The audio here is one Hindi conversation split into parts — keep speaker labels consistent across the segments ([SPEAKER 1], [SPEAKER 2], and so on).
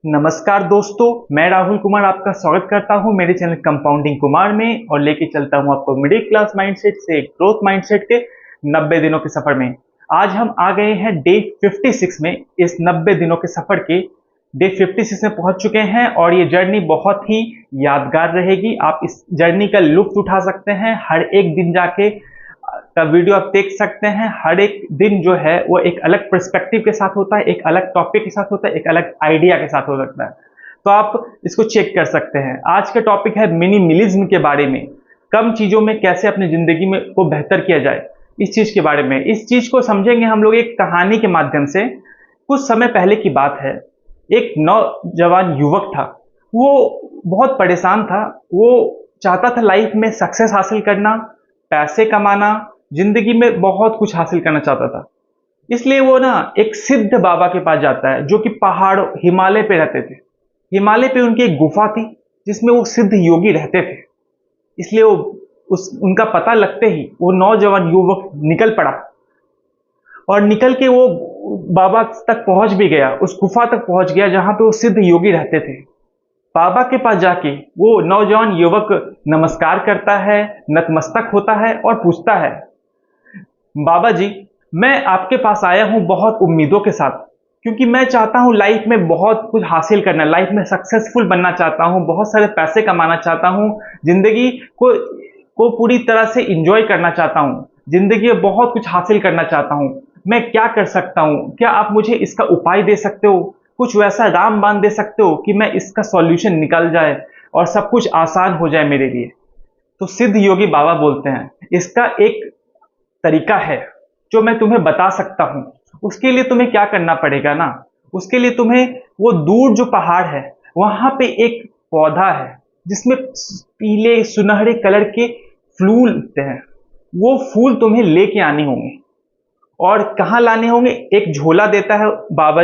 [SPEAKER 1] नमस्कार दोस्तों, मैं राहुल कुमार आपका स्वागत करता हूं मेरे चैनल कंपाउंडिंग कुमार में और लेके चलता हूं आपको मिडिल क्लास माइंडसेट से ग्रोथ माइंडसेट के 90 दिनों के सफर में। आज हम आ गए हैं डे 56 में। इस 90 दिनों के सफर के डे 56 में पहुंच चुके हैं और ये जर्नी बहुत ही यादगार रहेगी। आप इस जर्नी का लुत्फ उठा सकते हैं। हर एक दिन जाके का वीडियो आप देख सकते हैं। हर एक दिन जो है वो एक अलग पर्सपेक्टिव के साथ होता है, एक अलग टॉपिक के साथ होता है, एक अलग आइडिया के साथ हो सकता है। तो आप इसको चेक कर सकते हैं। आज का टॉपिक है मिनिमलिज्म के बारे में। कम चीजों में कैसे अपनी जिंदगी में को बेहतर किया जाए, इस चीज के बारे में। इस चीज को समझेंगे हम लोग एक कहानी के माध्यम से। कुछ समय पहले की बात है। एक नौजवान युवक था। वो बहुत परेशान था। वो चाहता था लाइफ में सक्सेस हासिल करना, पैसे कमाना, जिंदगी में बहुत कुछ हासिल करना चाहता था। इसलिए वो ना एक सिद्ध बाबा के पास जाता है जो कि पहाड़ हिमालय पे रहते थे। हिमालय पे उनकी एक गुफा थी जिसमें वो सिद्ध योगी रहते थे। इसलिए वो उस उनका पता लगते ही वो नौजवान युवक निकल पड़ा और निकल के वो बाबा तक पहुंच भी गया, उस गुफा तक पहुंच गया जहां पे वो सिद्ध योगी रहते थे। बाबा के पास जाके वो नौजवान युवक नमस्कार करता है, नतमस्तक होता है और पूछता है, बाबा जी, मैं आपके पास आया हूं बहुत उम्मीदों के साथ, क्योंकि मैं चाहता हूं लाइफ में बहुत कुछ हासिल करना, लाइफ में सक्सेसफुल बनना चाहता हूं, बहुत सारे पैसे कमाना चाहता हूं, जिंदगी को पूरी तरह से इंजॉय करना चाहता हूं, जिंदगी में बहुत कुछ हासिल करना चाहता हूं। मैं क्या कर सकता हूं? क्या आप मुझे इसका उपाय दे सकते हो? कुछ वैसा रामबाण दे सकते हो कि मैं इसका सॉल्यूशन निकल जाए और सब कुछ आसान हो जाए मेरे लिए। तो सिद्ध योगी बाबा बोलते हैं, इसका एक तरीका है जो मैं तुम्हें बता सकता हूं। उसके लिए तुम्हें क्या करना पड़ेगा ना, उसके लिए तुम्हें वो दूर जो पहाड़ है वहां पे एक पौधा है जिसमें पीले सुनहरे कलर के फूल उगते हैं। वो फूल तुम्हें लेके आने होंगे। और कहाँ लाने होंगे? एक झोला देता है बाबा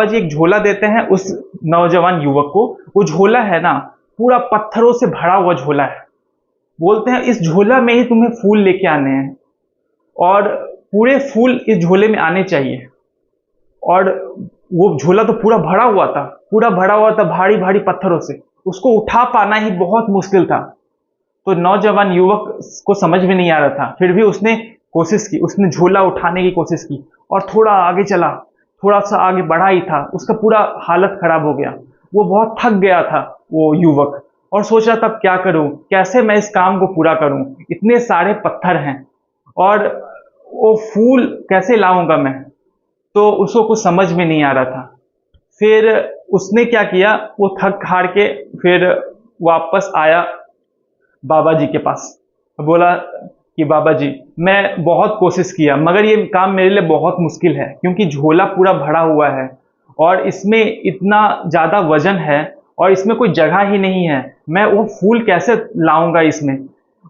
[SPEAKER 1] जी एक झोला देते हैं उस नौजवान युवक को। वो झोला है ना, पूरा पत्थरों से भरा हुआ झोला है। बोलते हैं इस झोला में ही तुम्हें फूल लेके आने हैं और पूरे फूल इस झोले में आने चाहिए। और वो झोला तो पूरा भरा हुआ था, भारी भारी पत्थरों से। उसको उठा पाना ही बहुत मुश्किल था। तो नौजवान युवक को समझ में नहीं आ रहा था, फिर भी उसने कोशिश की। उसने झोला उठाने की कोशिश की और थोड़ा आगे चला, थोड़ा सा आगे बढ़ा ही था, उसका पूरा हालत खराब हो गया। वो बहुत थक गया था वो युवक, और सोच रहा था अब क्या करूं, कैसे मैं इस काम को पूरा करूं, इतने सारे पत्थर हैं और वो फूल कैसे लाऊंगा मैं। तो उसको कुछ समझ में नहीं आ रहा था। फिर उसने क्या किया, वो थक हार के फिर वापस आया बाबा जी के पास। बोला कि बाबा जी, मैं बहुत कोशिश किया मगर ये काम मेरे लिए बहुत मुश्किल है, क्योंकि झोला पूरा भरा हुआ है और इसमें इतना ज़्यादा वजन है और इसमें कोई जगह ही नहीं है। मैं वो फूल कैसे लाऊंगा इसमें,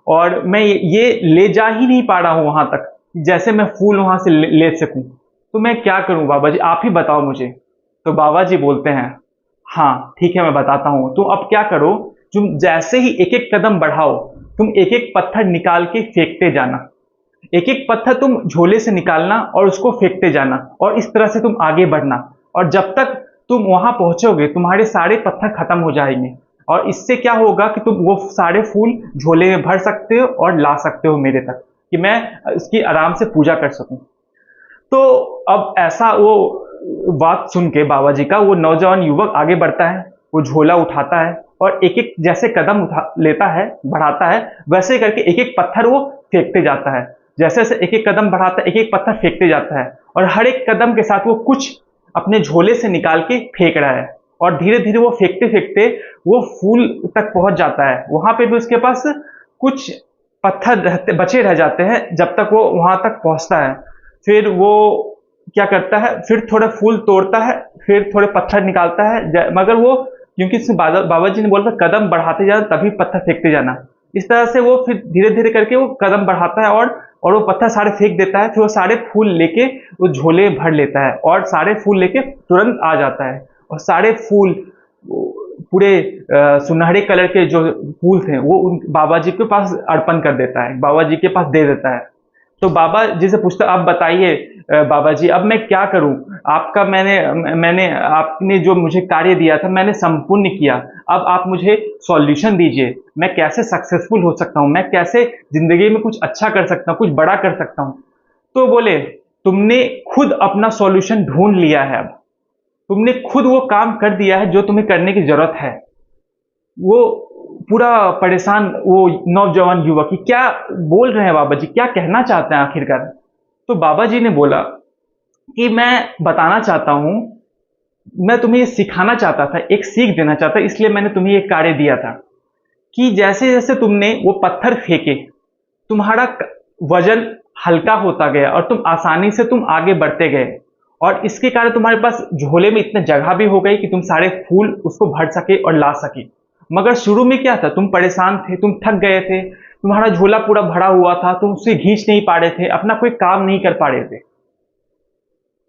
[SPEAKER 1] और मैं ये ले जा ही नहीं पा रहा हूँ वहां तक, जैसे मैं फूल वहां से ले सकूं। तो मैं क्या करूं बाबा जी, आप ही बताओ मुझे। तो बाबा जी बोलते हैं, हाँ ठीक है मैं बताता हूं। तो अब क्या करो, तुम जैसे ही एक एक कदम बढ़ाओ, तुम एक एक पत्थर निकाल के फेंकते जाना। एक एक पत्थर तुम झोले से निकालना और उसको फेंकते जाना, और इस तरह से तुम आगे बढ़ना। और जब तक तुम वहां पहुंचोगे तुम्हारे सारे पत्थर खत्म हो जाएंगे, और इससे क्या होगा कि तुम वो सारे फूल झोले में भर सकते हो और ला सकते हो मेरे तक, कि मैं इसकी आराम से पूजा कर सकूं। तो अब ऐसा वो बात सुन के बाबा जी का, वो नौजवान युवक आगे बढ़ता है, वो झोला उठाता है और एक एक जैसे कदम उठा लेता है, बढ़ाता है, वैसे करके एक एक पत्थर वो फेंकते जाता है। जैसे जैसे एक एक कदम बढ़ाता है, एक एक पत्थर फेंकते जाता है, और हर एक कदम के साथ वो कुछ अपने झोले से निकाल के फेंक रहा है। और धीरे धीरे वो फेंकते फेंकते वो फूल तक पहुंच जाता है। वहां पे भी उसके पास कुछ पत्थर रहते बचे रह जाते हैं जब तक वो वहां तक पहुंचता है। फिर वो क्या करता है, फिर थोड़े फूल तोड़ता है, फिर थोड़े पत्थर निकालता है, मगर वो क्योंकि इसमें बाबा जी ने बोला था कदम बढ़ाते जाना तभी पत्थर फेंकते जाना। इस तरह से वो फिर धीरे धीरे करके वो कदम बढ़ाता है और वो पत्थर सारे फेंक देता है। फिर वो सारे फूल लेके वो झोले भर लेता है और सारे फूल लेके तुरंत आ जाता है। और सारे फूल पूरे सुनहरे कलर के जो फूल थे वो उन बाबा जी के पास अर्पण कर देता है, बाबा जी के पास दे देता है। तो बाबा जी से पूछता, आप बताइए बाबा जी अब मैं क्या करूं? आपका मैंने मैंने आपने जो मुझे कार्य दिया था मैंने संपूर्ण किया। अब आप मुझे सॉल्यूशन दीजिए। मैं कैसे सक्सेसफुल हो सकता हूँ? मैं कैसे ज़िंदगी में कुछ अच्छा कर सकता हूँ, कुछ बड़ा कर सकता हूँ? तो बोले, तुमने खुद अपना सॉल्यूशन ढूँढ लिया है अब। तुमने खुद वो काम कर दिया है जो तुम्हें करने की ज़रूरत है। वो पूरा परेशान वो नौजवान युवक कि क्या बोल रहे हैं बाबा जी, क्या कहना चाहते हैं आखिरकार? तो बाबा जी ने बोला कि मैं बताना चाहता हूँ, मैं तुम्हें ये सिखाना चाहता था, एक सीख देना चाहता, इसलिए मैंने तुम्हें ये कार्य दिया था कि जैसे-जैसे तुमने वो पत्थर फेंके, तुम्हारा वजन हल्का होता गया और तुम आसानी से तुम आगे बढ़ते गए और इसके कारण तुम्हारे पास झोले में इतनी जगह भी हो गई कि तुम सारे फूल उसको भर सके और ला सके। मगर शुरू में क्या था, तुम परेशान थे, तुम थक गए थे, तुम्हारा झोला पूरा भरा हुआ था, तुम उसे खींच नहीं पा रहे थे, अपना कोई काम नहीं कर पा रहे थे।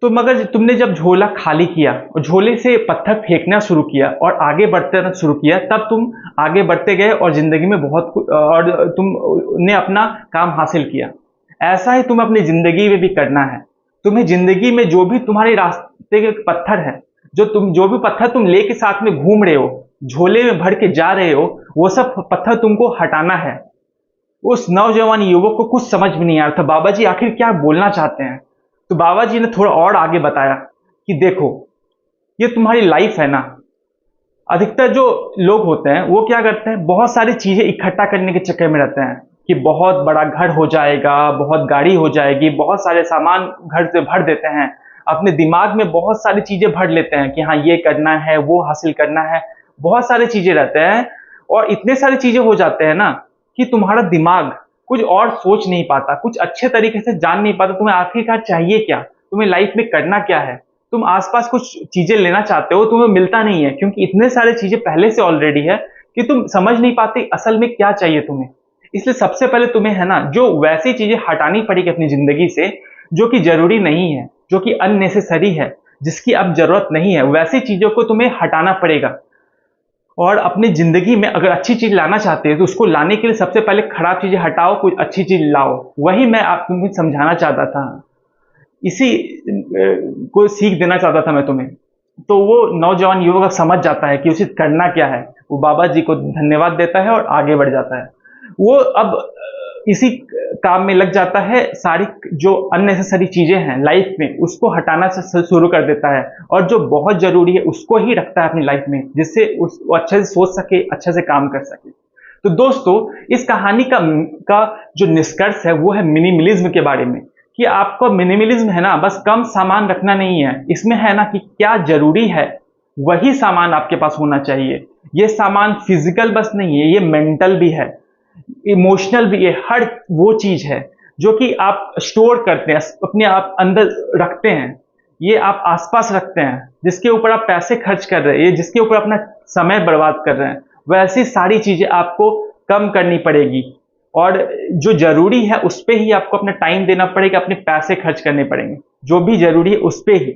[SPEAKER 1] तो मगर तुमने जब झोला खाली किया और झोले से पत्थर फेंकना शुरू किया और आगे बढ़ते शुरू किया, तब तुम आगे बढ़ते गए और जिंदगी में और तुमने अपना काम हासिल किया। ऐसा ही तुम अपनी जिंदगी में भी करना है। तुम्हें जिंदगी में जो भी तुम्हारे रास्ते के पत्थर है, जो भी पत्थर तुम लेके साथ में घूम रहे हो, झोले में भर के जा रहे हो, वो सब पत्थर तुमको हटाना है। उस नौजवान युवक को कुछ समझ में नहीं आ रहा था, बाबा जी आखिर क्या बोलना चाहते हैं? तो बाबा जी ने थोड़ा और आगे बताया कि देखो, ये तुम्हारी लाइफ है ना। अधिकतर जो लोग होते हैं वो क्या करते हैं, बहुत सारी चीजें इकट्ठा करने के चक्कर में रहते हैं कि बहुत बड़ा घर हो जाएगा, बहुत गाड़ी हो जाएगी, बहुत सारे सामान घर से भर देते हैं, अपने दिमाग में बहुत सारी चीजें भर लेते हैं कि हाँ ये करना है, वो हासिल करना है, बहुत सारी चीजें रहते हैं। और इतने सारी चीजें हो जाते हैं ना कि तुम्हारा दिमाग कुछ और सोच नहीं पाता, कुछ अच्छे तरीके से जान नहीं पाता तुम्हें आखिरकार चाहिए क्या, तुम्हें लाइफ में करना क्या है। तुम आसपास कुछ चीजें लेना चाहते हो, तुम्हें मिलता नहीं है क्योंकि इतने सारे चीजें पहले से ऑलरेडी है कि तुम समझ नहीं पाते असल में क्या चाहिए तुम्हें। इसलिए सबसे पहले तुम्हें है ना, जो वैसी चीजें हटानी पड़ेगी अपनी जिंदगी से जो कि जरूरी नहीं है, जो कि अननेसेसरी है, जिसकी अब जरूरत नहीं है, वैसी चीजों को तुम्हें हटाना पड़ेगा। और अपनी जिंदगी में अगर अच्छी चीज लाना चाहते हो तो उसको लाने के लिए सबसे पहले खराब चीजें हटाओ, कुछ अच्छी चीज लाओ। वही मैं आपको समझाना चाहता था, इसी को सीख देना चाहता था मैं तुम्हें। तो वो नौजवान युवक समझ जाता है कि उसे करना क्या है, वो बाबा जी को धन्यवाद देता है और आगे बढ़ जाता है। वो अब इसी काम में लग जाता है, सारी जो अननेसेसरी चीजें हैं लाइफ में उसको हटाना से शुरू कर देता है और जो बहुत जरूरी है उसको ही रखता है अपनी लाइफ में, जिससे वो अच्छे से सोच सके, अच्छे से काम कर सके। तो दोस्तों, इस कहानी का जो निष्कर्ष है वो है मिनिमलिज्म के बारे में, कि आपको मिनिमलिज्म है ना, बस कम सामान रखना नहीं है, इसमें है ना कि क्या जरूरी है वही सामान आपके पास होना चाहिए। ये सामान फिजिकल बस नहीं है, ये मेंटल भी है, इमोशनल भी है, हर वो चीज है जो कि आप स्टोर करते हैं, अपने आप अंदर रखते हैं, ये आप आसपास रखते हैं, जिसके ऊपर आप पैसे खर्च कर रहे हैं, ये जिसके ऊपर अपना समय बर्बाद कर रहे हैं, वैसी सारी चीजें आपको कम करनी पड़ेगी और जो जरूरी है उस पे ही आपको अपना टाइम देना पड़ेगा, अपने पैसे खर्च करने पड़ेंगे, जो भी जरूरी है उस पे ही।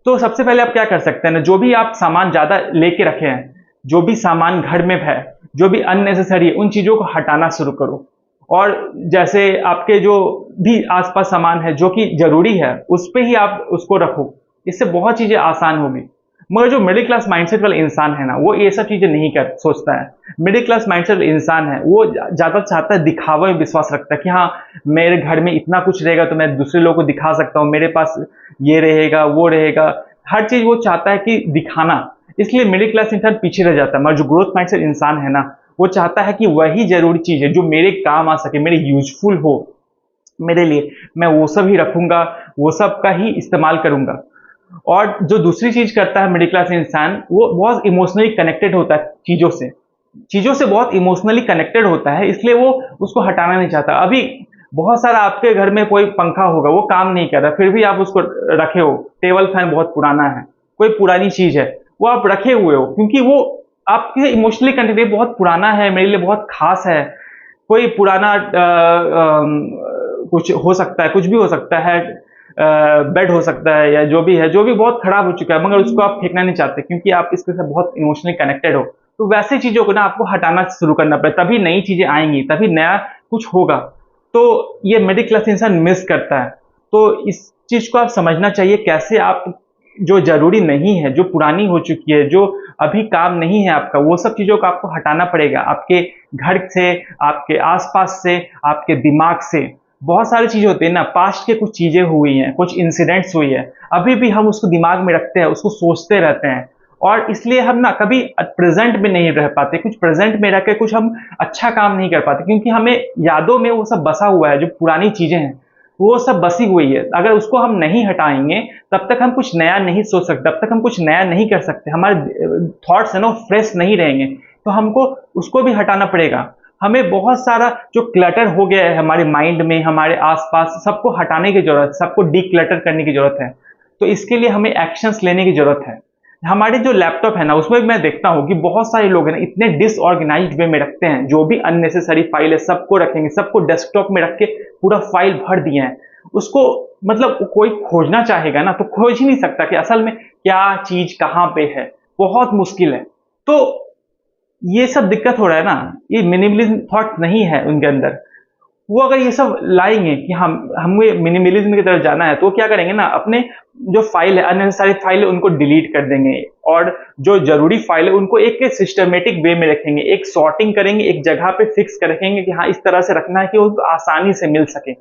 [SPEAKER 1] तो सबसे पहले आप क्या कर सकते हैं ना, जो भी आप सामान ज्यादा लेके रखे हैं, जो भी सामान घर में है, जो भी अननेसेसरी है, उन चीजों को हटाना शुरू करो। और जैसे आपके जो भी आसपास सामान है जो कि जरूरी है उस पे ही आप उसको रखो, इससे बहुत चीजें आसान होगी। मगर जो मिडिल क्लास माइंडसेट वाला इंसान है ना, वो ये सब चीजें नहीं कर सोचता है। मिडिल क्लास माइंडसेट इंसान है वो ज्यादा चाहता है, दिखावे में विश्वास रखता है कि हाँ मेरे घर में इतना कुछ रहेगा तो मैं दूसरे लोगों को दिखा सकता हूँ, मेरे पास ये रहेगा वो रहेगा, हर चीज वो चाहता है कि दिखाना। इसलिए मिडिल क्लास इंसान पीछे रह जाता है। मगर जो ग्रोथ माइंडसेट इंसान है ना, वो चाहता है कि वही जरूरी चीज है जो मेरे काम आ सके, मेरे यूजफुल हो मेरे लिए, मैं वो सब ही रखूंगा, वो सब का ही इस्तेमाल करूंगा। और जो दूसरी चीज करता है मिडिल क्लास इंसान, वो बहुत इमोशनली कनेक्टेड होता है चीजों से बहुत इमोशनली कनेक्टेड होता है, इसलिए वो उसको हटाना नहीं चाहता। अभी बहुत सारा आपके घर में कोई पंखा होगा, वो काम नहीं कर रहा, फिर भी आप उसको रखे हो। टेबल फैन बहुत पुराना है, कोई पुरानी चीज है, वो आप रखे हुए हो क्योंकि वो आपके इमोशनली कनेक्टेड, बहुत पुराना है, मेरे लिए बहुत खास है। कोई पुराना कुछ हो सकता है, कुछ भी हो सकता है, बेड हो सकता है या जो भी है, जो भी बहुत खराब हो चुका है, मगर उसको आप फेंकना नहीं चाहते क्योंकि आप इसके साथ बहुत इमोशनली कनेक्टेड हो। तो वैसे चीजों को ना आपको हटाना शुरू करना पड़ेगा, तभी नई चीजें आएंगी, तभी नया कुछ होगा। तो ये मिडिल क्लास इंसान मिस करता है। तो इस चीज को आप समझना चाहिए, कैसे आप जो जरूरी नहीं है, जो पुरानी हो चुकी है, जो अभी काम नहीं है आपका, वो सब चीजों को आपको हटाना पड़ेगा। आपके घर से, आपके आसपास से, आपके दिमाग से। बहुत सारी चीजें होती है ना, पास्ट के कुछ चीजें हुई हैं, कुछ इंसिडेंट्स हुई है, अभी भी हम उसको दिमाग में रखते हैं, उसको सोचते रहते हैं, और इसलिए हम ना कभी प्रेजेंट में नहीं रह पाते, कुछ प्रेजेंट में रह के कुछ हम अच्छा काम नहीं कर पाते, क्योंकि हमें यादों में वो सब बसा हुआ है, जो पुरानी चीजें हैं वो सब बसी हुई है। अगर उसको हम नहीं हटाएंगे तब तक हम कुछ नया नहीं सोच सकते, तब तक हम कुछ नया नहीं कर सकते, हमारे थॉट्स है ना फ्रेश नहीं रहेंगे। तो हमको उसको भी हटाना पड़ेगा। हमें बहुत सारा जो क्लटर हो गया है हमारे माइंड में, हमारे आसपास, सबको हटाने की जरूरत है, सबको डीक्लटर करने की जरूरत है। तो इसके लिए हमें एक्शंस लेने की जरूरत है। हमारे जो लैपटॉप है ना, उसमें मैं देखता हूँ कि बहुत सारे लोग हैं ना इतने डिसऑर्गेनाइज्ड वे में रखते हैं, जो भी अननेसेसरी फाइल है सबको रखेंगे, सबको डेस्कटॉप में रख के पूरा फाइल भर दिए हैं। उसको मतलब कोई खोजना चाहेगा ना तो खोज ही नहीं सकता कि असल में क्या चीज कहाँ पे है, बहुत मुश्किल है। तो ये सब दिक्कत हो रहा है ना, ये मिनिमलिज्म थॉट नहीं है उनके अंदर। वो अगर ये सब लाएंगे कि हमें मिनिमलिज्म की तरफ जाना है, तो वो क्या करेंगे ना, अपने जो फाइल है, अननेसेसरी फाइल है, उनको डिलीट कर देंगे, और जो जरूरी फाइल है उनको एक सिस्टमेटिक वे में रखेंगे, एक सॉर्टिंग करेंगे, एक जगह पे फिक्स कर रखेंगे कि हाँ इस तरह से रखना है कि वो आसानी से मिल सके।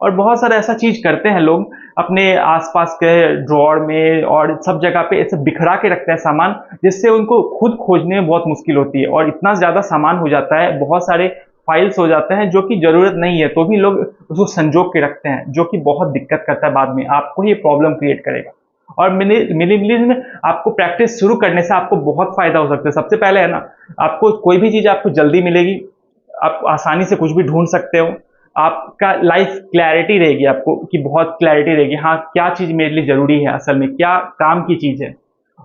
[SPEAKER 1] और बहुत सारा ऐसा चीज करते हैं लोग अपने आसपास के ड्रॉर में और सब जगह पे ऐसे बिखरा के रखते हैं सामान, जिससे उनको खुद खोजने में बहुत मुश्किल होती है, और इतना ज्यादा सामान हो जाता है, बहुत सारे फाइल्स हो जाते हैं जो कि जरूरत नहीं है, तो भी लोग उसको संजोग के रखते हैं, जो कि बहुत दिक्कत करता है, बाद में आपको ये प्रॉब्लम क्रिएट करेगा। और मिनिमलिज्म आपको प्रैक्टिस शुरू करने से आपको बहुत फायदा हो सकता है। सबसे पहले है ना, आपको कोई भी चीज आपको जल्दी मिलेगी, आप आसानी से कुछ भी ढूंढ सकते हो, आपका लाइफ क्लैरिटी रहेगी, आपको कि बहुत क्लैरिटी रहेगी, हाँ क्या चीज मेरे लिए जरूरी है, असल में क्या काम की चीज है।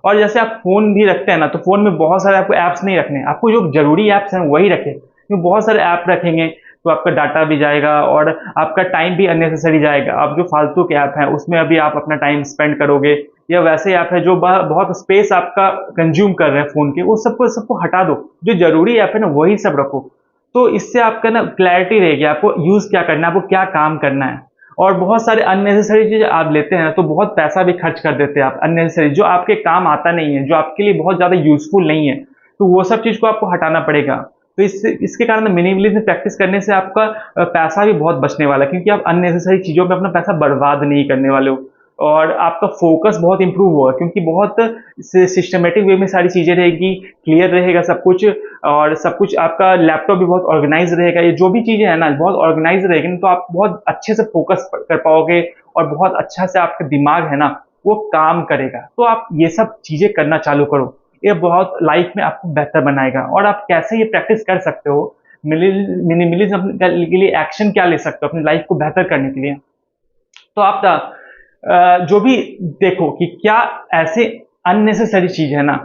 [SPEAKER 1] और जैसे आप फोन भी रखते हैं ना, तो फोन में बहुत सारे आपको ऐप्स नहीं रखने, आपको जो जरूरी ऐप्स हैं वही रखें, क्योंकि बहुत सारे ऐप रखेंगे तो आपका डाटा भी जाएगा और आपका टाइम भी अननेसेसरी जाएगा। आप जो फालतू के ऐप हैं उसमें अभी आप अपना टाइम स्पेंड करोगे, या वैसे ऐप है जो बहुत स्पेस आपका कंज्यूम कर रहे हैं फोन के, वो सबको हटा दो। जो जरूरी ऐप है ना वही सब रखो, तो इससे आपका ना क्लैरिटी रहेगी, आपको यूज क्या करना है, आपको क्या काम करना है। और बहुत सारे अननेसेसरी चीज आप लेते हैं तो बहुत पैसा भी खर्च कर देते हैं आप अननेसेसरी, जो आपके काम आता नहीं है, जो आपके लिए बहुत ज्यादा यूजफुल नहीं है, तो वो सब चीज को आपको हटाना पड़ेगा। तो इसके कारण मिनिमलिज्म प्रैक्टिस करने से आपका पैसा भी बहुत बचने वाला है, क्योंकि आप अननेसेसरी चीजों पे अपना पैसा बर्बाद नहीं करने वाले हो, और आपका फोकस बहुत इंप्रूव होगा, क्योंकि बहुत सिस्टमेटिक वे में सारी चीजें रहेगी, क्लियर रहेगा सब कुछ, और सब कुछ आपका लैपटॉप भी बहुत ऑर्गेनाइज रहेगा। ये जो भी चीजें है ना बहुत ऑर्गेनाइज रहेगी ना, तो आप बहुत अच्छे से फोकस कर पाओगे, और बहुत अच्छा से आपका दिमाग है ना वो काम करेगा। तो आप ये सब चीजें करना चालू करो, ये बहुत लाइफ में आपको बेहतर बनाएगा। और आप कैसे ये प्रैक्टिस कर सकते हो, मिनिमलिज्म के लिए एक्शन क्या ले सकते हो अपनी लाइफ को बेहतर करने के लिए। तो आप जो भी देखो कि क्या ऐसे अननेसेसरी चीज है ना,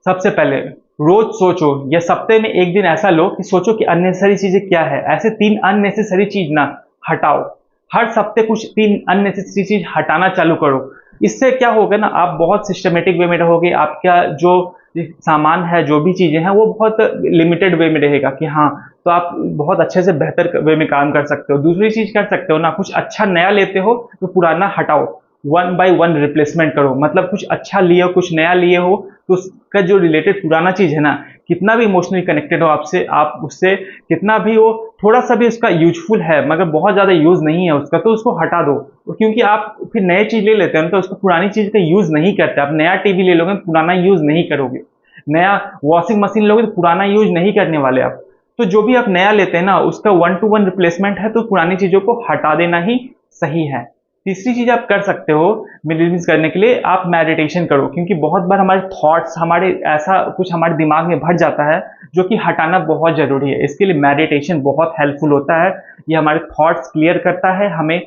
[SPEAKER 1] सबसे पहले रोज सोचो, या सप्ते में एक दिन ऐसा लो कि सोचो कि अननेसेसरी चीजें क्या है, ऐसे 3 अननेसेसरी चीज ना हटाओ। हर सप्ते कुछ 3 अननेसेसरी चीज हटाना चालू करो। इससे क्या होगा ना, आप बहुत सिस्टमेटिक वे में रहोगे, आपका जो सामान है, जो भी चीजें हैं, वो बहुत लिमिटेड वे में रहेगा कि हाँ, तो आप बहुत अच्छे से बेहतर वे में काम कर सकते हो। दूसरी चीज कर सकते हो ना, कुछ अच्छा नया लेते हो तो पुराना हटाओ, 1 बाय 1 रिप्लेसमेंट करो। मतलब कुछ अच्छा लिए हो, कुछ नया लिए हो, तो उसका जो रिलेटेड पुराना चीज है ना, कितना भी इमोशनली कनेक्टेड हो आपसे, आप उससे कितना भी हो, थोड़ा सा भी उसका यूजफुल है मगर बहुत ज्यादा यूज नहीं है उसका, तो उसको हटा दो। क्योंकि आप फिर नए चीज ले लेते हैं तो उसको पुरानी चीज का यूज नहीं करते। आप नया टीवी ले लोगे, पुराना यूज नहीं करोगे। नया वॉशिंग मशीन लोगे तो पुराना यूज नहीं करने वाले आप। तो जो भी आप नया लेते हैं ना, उसका 1 to 1 रिप्लेसमेंट है, तो पुरानी चीजों को हटा देना ही सही है। तीसरी चीज आप कर सकते हो मिनिमलिज्म करने के लिए, आप मेडिटेशन करो, क्योंकि बहुत बार हमारे थॉट्स, हमारे ऐसा कुछ हमारे दिमाग में भर जाता है जो कि हटाना बहुत जरूरी है। इसके लिए मेडिटेशन बहुत हेल्पफुल होता है। ये हमारे थॉट्स क्लियर करता है, हमें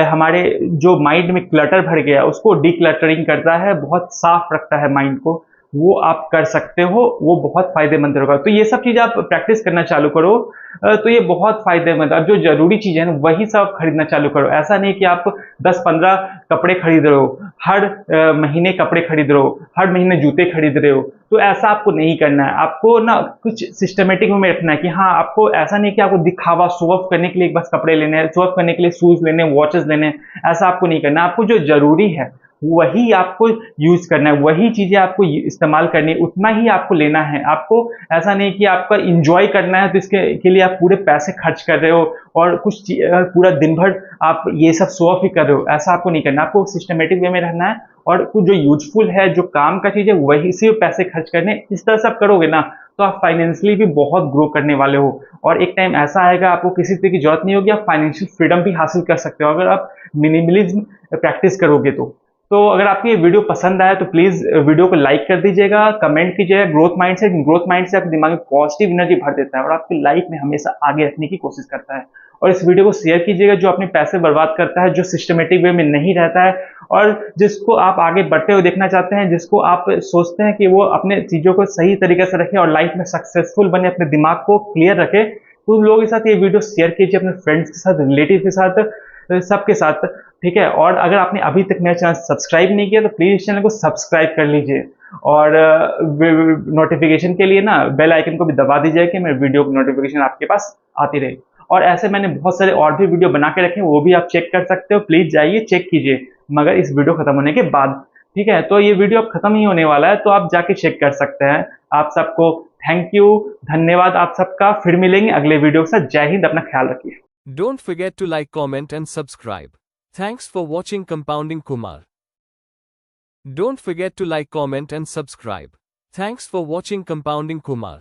[SPEAKER 1] हमारे जो माइंड में क्लटर भर गया उसको डिक्लटरिंग करता है, बहुत साफ रखता है माइंड को। वो आप कर सकते हो, वो बहुत फायदेमंद होगा। तो ये सब चीज़ आप प्रैक्टिस करना चालू करो, तो ये बहुत फायदेमंद। अब जो जरूरी चीज़ है ना वही सब खरीदना चालू करो। ऐसा नहीं कि आप 10-15 कपड़े खरीद रहे हो, हर महीने कपड़े खरीद रहे हो, हर महीने जूते खरीद रहे हो। तो ऐसा आपको नहीं करना है। आपको ना कुछ सिस्टमेटिक वे में रखना है कि हाँ, आपको ऐसा नहीं कि आपको दिखावा शो ऑफ करने के लिए बस कपड़े लेने हैं, शो ऑफ करने के लिए शूज लेने हैं, वॉचेस लेने हैं, ऐसा आपको नहीं करना। आपको जो जरूरी है वही आपको यूज करना है, वही चीजें आपको इस्तेमाल करनी है, उतना ही आपको लेना है। आपको ऐसा नहीं कि आपका इंजॉय करना है तो इसके के लिए आप पूरे पैसे खर्च कर रहे हो और पूरा दिन भर आप ये सब शो ऑफ ही कर रहे हो, ऐसा आपको नहीं करना। आपको सिस्टमेटिक वे में रहना है और कुछ जो यूजफुल है, जो काम का चीज है, वही से पैसे खर्च करने। इस तरह से आप करोगे ना तो आप फाइनेंशियली भी बहुत ग्रो करने वाले हो और एक टाइम ऐसा आएगा आपको किसी तरह की जरूरत नहीं होगी, आप फाइनेंशियल फ्रीडम भी हासिल कर सकते हो अगर आप मिनिमलिज्म प्रैक्टिस करोगे तो अगर आपको ये वीडियो पसंद आया तो प्लीज वीडियो को लाइक कर दीजिएगा, कमेंट कीजिएगा। ग्रोथ माइंड से आपके दिमाग में पॉजिटिव एनर्जी भर देता है और आपकी लाइफ में हमेशा आगे रखने की कोशिश करता है। और इस वीडियो को शेयर कीजिएगा जो अपने पैसे बर्बाद करता है, जो सिस्टमेटिक वे में नहीं रहता है और जिसको आप आगे बढ़ते हुए देखना चाहते हैं, जिसको आप सोचते हैं कि वो अपने चीजों को सही तरीके से रखे और लाइफ में सक्सेसफुल बने, अपने दिमाग को क्लियर रखे। तो उन लोगों के साथ ये वीडियो शेयर कीजिए, अपने फ्रेंड्स के साथ, रिलेटिव के साथ, सबके साथ, ठीक है। और अगर आपने अभी तक मेरा चैनल सब्सक्राइब नहीं किया तो प्लीज इस चैनल को सब्सक्राइब कर लीजिए और नोटिफिकेशन के लिए ना बेल आइकन को भी दबा दीजिए कि मेरे वीडियो की नोटिफिकेशन आपके पास आती रहे। और ऐसे मैंने बहुत सारे और भी वीडियो बना के रखे हैं, वो भी आप चेक कर सकते हो, प्लीज जाइए चेक कीजिए, मगर इस वीडियो खत्म होने के बाद, ठीक है। तो ये वीडियो अब खत्म ही होने वाला है तो आप जाके चेक कर सकते हैं। आप सबको थैंक यू, धन्यवाद आप सबका। फिर मिलेंगे अगले वीडियो के साथ। जय हिंद, अपना ख्याल रखिए।
[SPEAKER 2] Don't forget to like, comment and subscribe. Thanks for watching Compounding Kumar. Don't forget to like, comment and subscribe. Thanks for watching Compounding Kumar.